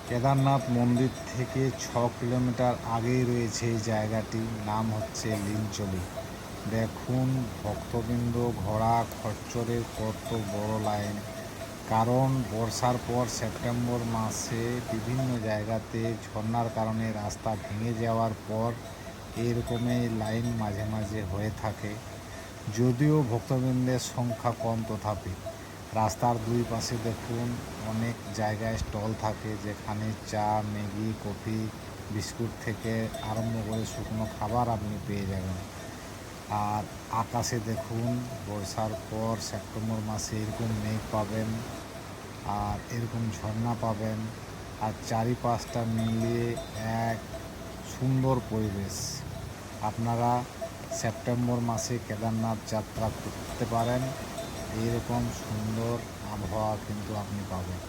কেদারনাথ মন্দির থেকে 6 কিলোমিটার আগেই রয়েছে এই জায়গাটি, নাম হচ্ছে লিঞ্চলি। দেখুন ভক্তবৃন্দ, ঘোড়া খচ্চরের কত বড় লাইন। কারণ বর্ষার পর সেপ্টেম্বর মাসে বিভিন্ন জায়গাতে ঝর্ণার কারণে রাস্তা ভেঙে যাওয়ার পর এরকমই লাইন মাঝে মাঝে হয়ে থাকে। যদিও ভক্তবৃন্দের সংখ্যা কম, তথাপি রাস্তার দুই পাশে দেখুন অনেক জায়গায় স্টল থাকে, যেখানে চা, ম্যাগি, কফি, বিস্কুট থেকে আরম্ভ করে শুকনো খাবার আপনি পেয়ে যাবেন। আর আকাশে দেখুন বর্ষার পর সেপ্টেম্বর মাসে এরকম মেঘ পাবেন আর এরকম ঝর্ণা পাবেন, আর চারিপাশটা মিলিয়ে এক সুন্দর পরিবেশ। আপনারা সেপ্টেম্বর মাসে কেদারনাথ যাত্রা করতে পারেন, এইরকম সুন্দর আবহাওয়া কিন্তু আপনি পাবেন।